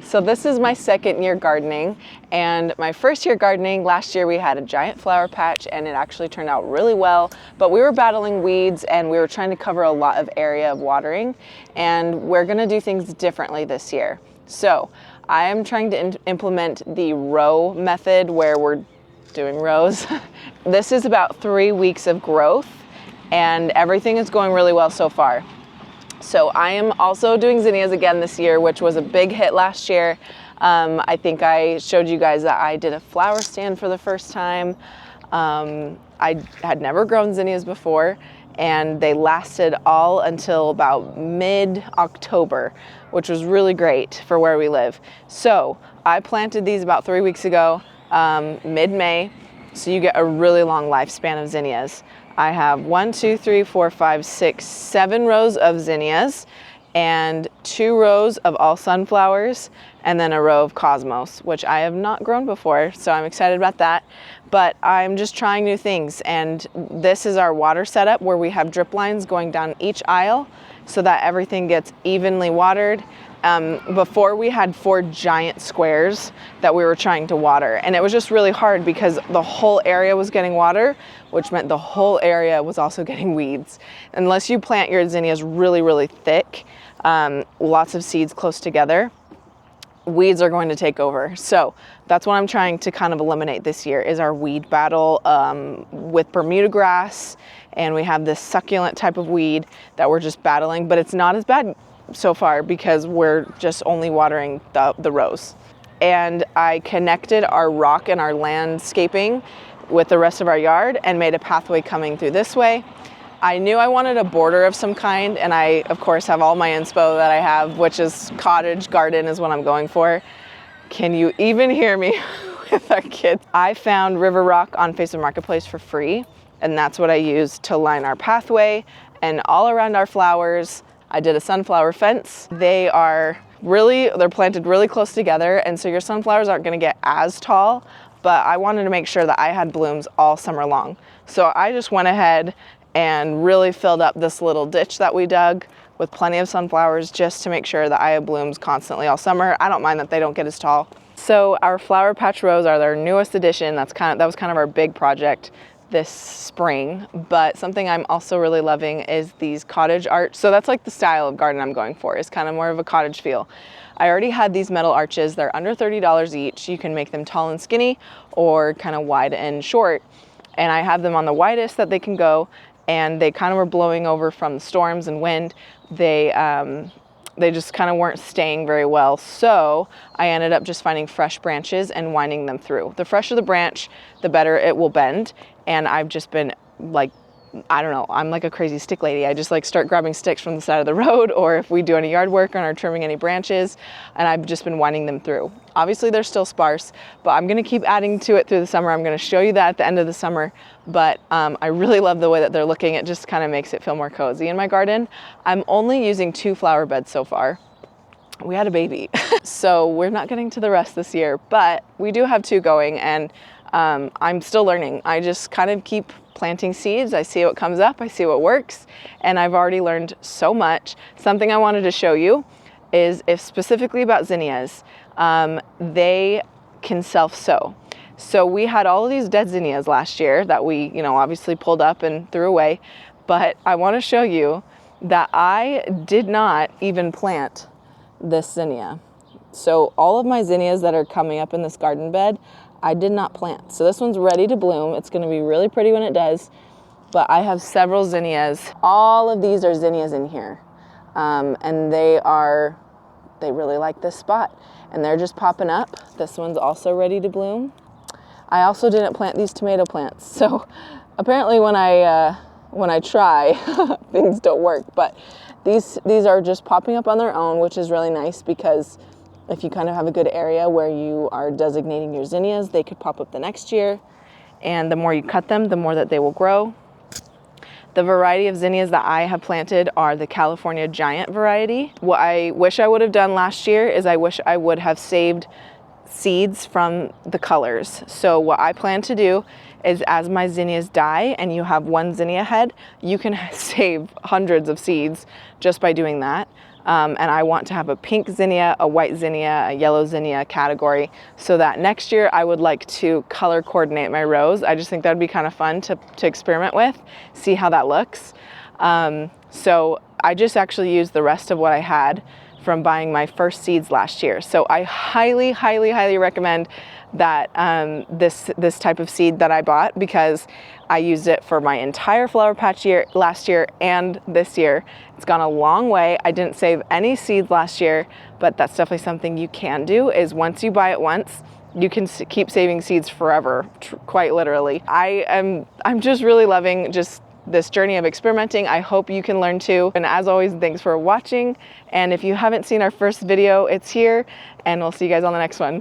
So this is my second year gardening, and my first year gardening, last year we had a giant flower patch and it actually turned out really well, but we were battling weeds and we were trying to cover a lot of area of watering, and we're gonna do things differently this year. So I am trying to implement the row method where we're doing rows. This is about 3 weeks of growth and everything is going really well so far. So I am also doing zinnias again this year, which was a big hit last year. I think I showed you guys that I did a flower stand for the first time. I had never grown zinnias before, and they lasted all until about mid-October, which was really great for where we live. So I planted these about 3 weeks ago, mid-May, so you get a really long lifespan of zinnias. I have 1, 2, 3, 4, 5, 6, 7 rows of zinnias and 2 rows of all sunflowers and then a row of cosmos, which I have not grown before, so I'm excited about that. But I'm just trying new things, and this is our water setup where we have drip lines going down each aisle so that everything gets evenly watered. Before we had 4 giant squares that we were trying to water, and it was just really hard because the whole area was getting water, which meant the whole area was also getting weeds. Unless you plant your zinnias really, really thick, lots of seeds close together, weeds are going to take over. So that's what I'm trying to kind of eliminate this year is our weed battle with Bermuda grass, and we have this succulent type of weed that we're just battling, but it's not as bad so far because we're just only watering the rows. And I connected our rock and our landscaping with the rest of our yard and made a pathway coming through this way. I knew I wanted a border of some kind, and I of course have all my inspo that I have, which is cottage garden is what I'm going for. Can you even hear me with our kids? I found river rock on Facebook Marketplace for free, and that's what I used to line our pathway and all around our flowers. I did a sunflower fence. They're planted really close together, and so your sunflowers aren't gonna get as tall, but I wanted to make sure that I had blooms all summer long. So I just went ahead and really filled up this little ditch that we dug with plenty of sunflowers just to make sure that I have blooms constantly all summer. I don't mind that they don't get as tall. So our flower patch rows are their newest addition. That was kind of our big project this spring, but something I'm also really loving is these cottage arch. So that's like the style of garden I'm going for, is kind of more of a cottage feel. I already had these metal arches. They're under $30 each. You can make them tall and skinny or kind of wide and short. And I have them on the widest that they can go, and they kind of were blowing over from the storms and wind. They just kind of weren't staying very well. So I ended up just finding fresh branches and winding them through. The fresher the branch, the better it will bend. And I've just been like, I don't know, I'm like a crazy stick lady. I just like start grabbing sticks from the side of the road, or if we do any yard work and are trimming any branches, and I've just been winding them through. Obviously they're still sparse, but I'm gonna keep adding to it through the summer. I'm gonna show you that at the end of the summer, but I really love the way that they're looking. It just kind of makes it feel more cozy in my garden. I'm only using 2 flower beds so far. We had a baby, so we're not getting to the rest this year, but we do have 2 going, and I'm still learning. I just kind of keep planting seeds. I see what comes up, I see what works, and I've already learned so much. Something I wanted to show you is, if specifically about zinnias, they can self-sow. So we had all of these dead zinnias last year that we, obviously pulled up and threw away, but I want to show you that I did not even plant this zinnia. So all of my zinnias that are coming up in this garden bed, I did not plant. So this one's ready to bloom. It's going to be really pretty when it does, but I have several zinnias. All of these are zinnias in here, and they really like this spot, and they're just popping up. This one's also ready to bloom. I also didn't plant these tomato plants, so apparently when I try, things don't work. But these are just popping up on their own, which is really nice, because if you kind of have a good area where you are designating your zinnias, they could pop up the next year. And the more you cut them, the more that they will grow. The variety of zinnias that I have planted are the California Giant variety. What I wish I would have done last year is I wish I would have saved seeds from the colors. So what I plan to do is, as my zinnias die and you have one zinnia head, you can save hundreds of seeds just by doing that. and I want to have a pink zinnia, a white zinnia, a yellow zinnia category, so that next year I would like to color coordinate my rows. I just think that would be kind of fun to experiment with, see how that looks. So I just actually used the rest of what I had from buying my first seeds last year. So I highly, highly, highly recommend that this type of seed that I bought, because I used it for my entire flower patch year last year and this year. It's gone a long way. I didn't save any seeds last year, but that's definitely something you can do, is once you buy it once, you can keep saving seeds forever, quite literally. I'm just really loving just this journey of experimenting. I hope you can learn too. And as always, thanks for watching. And if you haven't seen our first video, it's here, and we'll see you guys on the next one.